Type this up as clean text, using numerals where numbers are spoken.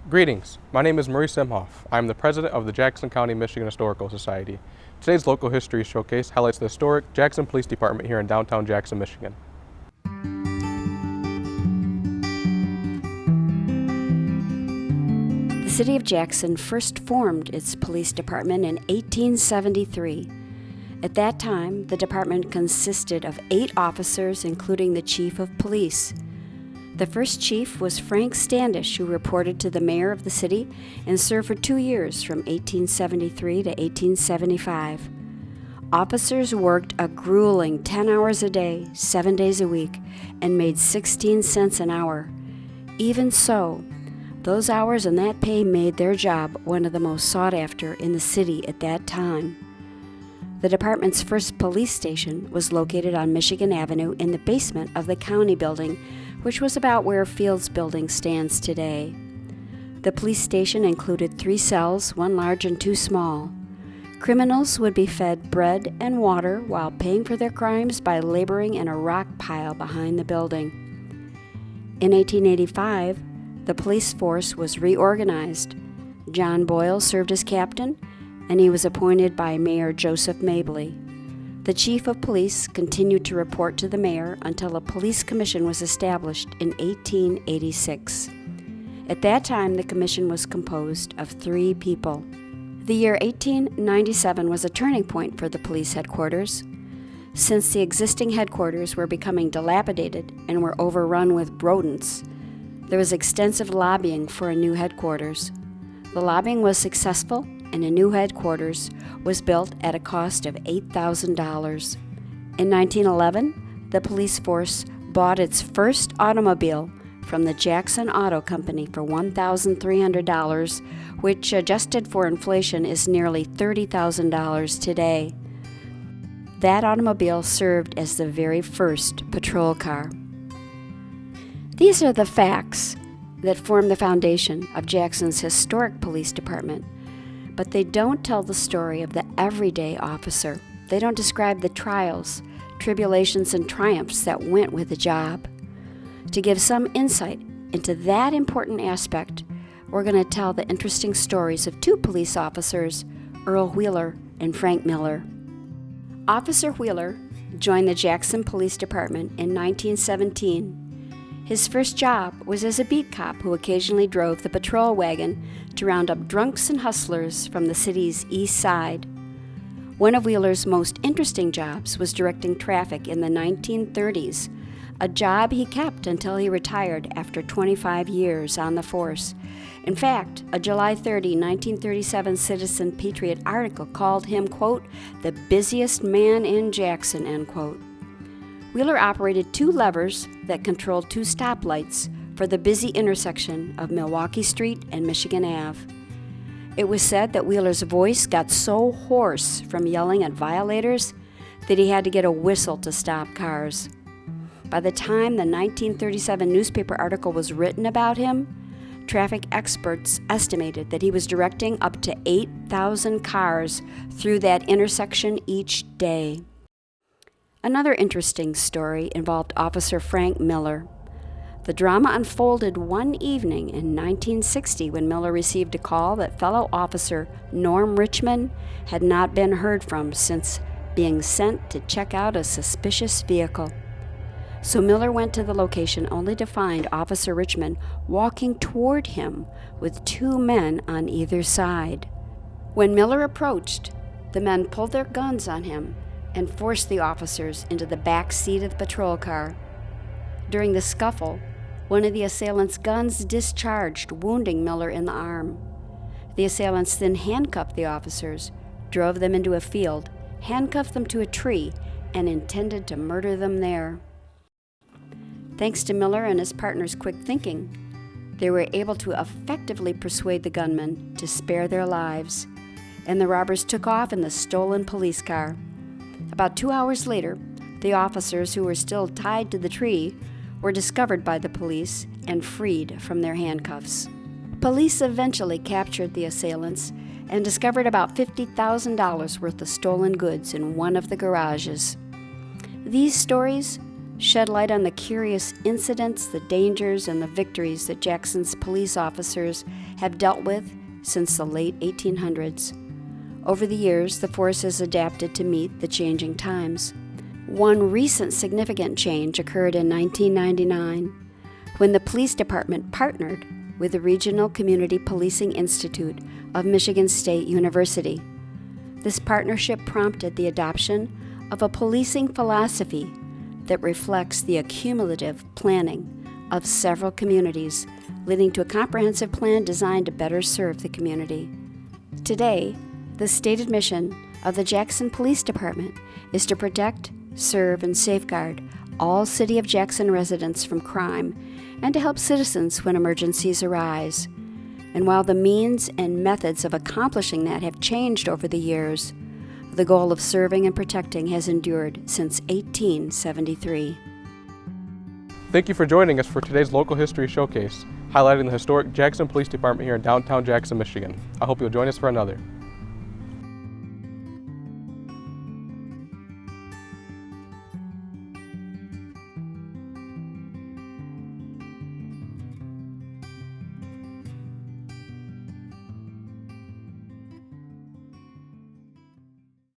Greetings, my name is Maurice Simhoff. I am the president of the Jackson County, Michigan Historical Society. Today's local history showcase highlights the historic Jackson Police Department here in downtown Jackson, Michigan. The city of Jackson first formed its police department in 1873. At that time, the department consisted of 8 officers, including the chief of police. The first chief was Frank Standish, who reported to the mayor of the city and served for 2 years from 1873 to 1875. Officers worked a grueling 10 hours a day, 7 days a week, and made 16 cents an hour. Even so, those hours and that pay made their job one of the most sought after in the city at that time. The department's first police station was located on Michigan Avenue in the basement of the county building, which was about where Fields Building stands today. The police station included 3 cells, 1 large and 2 small. Criminals would be fed bread and water while paying for their crimes by laboring in a rock pile behind the building. In 1885, the police force was reorganized. John Boyle served as captain, and he was appointed by Mayor Joseph Mabley. The chief of police continued to report to the mayor until a police commission was established in 1886. At that time, the commission was composed of 3 people. The year 1897 was a turning point for the police headquarters. Since the existing headquarters were becoming dilapidated and were overrun with rodents, there was extensive lobbying for a new headquarters. The lobbying was successful, and a new headquarters was built at a cost of $8,000. In 1911, the police force bought its first automobile from the Jackson Auto Company for $1,300, which adjusted for inflation is nearly $30,000 today. That automobile served as the very first patrol car. These are the facts that form the foundation of Jackson's historic police department. But they don't tell the story of the everyday officer. They don't describe the trials, tribulations, and triumphs that went with the job. To give some insight into that important aspect, we're going to tell the interesting stories of 2 police officers, Earl Wheeler and Frank Miller. Officer Wheeler joined the Jackson Police Department in 1917. His first job was as a beat cop who occasionally drove the patrol wagon to round up drunks and hustlers from the city's east side. One of Wheeler's most interesting jobs was directing traffic in the 1930s, a job he kept until he retired after 25 years on the force. In fact, a July 30, 1937 Citizen Patriot article called him, quote, "the busiest man in Jackson," end quote. Wheeler operated 2 levers that controlled 2 stoplights for the busy intersection of Milwaukee Street and Michigan Ave. It was said that Wheeler's voice got so hoarse from yelling at violators that he had to get a whistle to stop cars. By the time the 1937 newspaper article was written about him, traffic experts estimated that he was directing up to 8,000 cars through that intersection each day. Another interesting story involved Officer Frank Miller. The drama unfolded one evening in 1960 when Miller received a call that fellow officer Norm Richmond had not been heard from since being sent to check out a suspicious vehicle. So Miller went to the location only to find Officer Richmond walking toward him with 2 men on either side. When Miller approached, the men pulled their guns on him and forced the officers into the back seat of the patrol car. During the scuffle, one of the assailants' guns discharged, wounding Miller in the arm. The assailants then handcuffed the officers, drove them into a field, handcuffed them to a tree, and intended to murder them there. Thanks to Miller and his partner's quick thinking, they were able to effectively persuade the gunmen to spare their lives, and the robbers took off in the stolen police car. About 2 hours later, the officers who were still tied to the tree were discovered by the police and freed from their handcuffs. Police eventually captured the assailants and discovered about $50,000 worth of stolen goods in one of the garages. These stories shed light on the curious incidents, the dangers, and the victories that Jackson's police officers have dealt with since the late 1800s. Over the years, the force has adapted to meet the changing times. One recent significant change occurred in 1999 when the police department partnered with the Regional Community Policing Institute of Michigan State University. This partnership prompted the adoption of a policing philosophy that reflects the accumulative planning of several communities, leading to a comprehensive plan designed to better serve the community. Today, the stated mission of the Jackson Police Department is to protect, serve, and safeguard all City of Jackson residents from crime and to help citizens when emergencies arise. And while the means and methods of accomplishing that have changed over the years, the goal of serving and protecting has endured since 1873. Thank you for joining us for today's local history showcase, highlighting the historic Jackson Police Department here in downtown Jackson, Michigan. I hope you'll join us for another.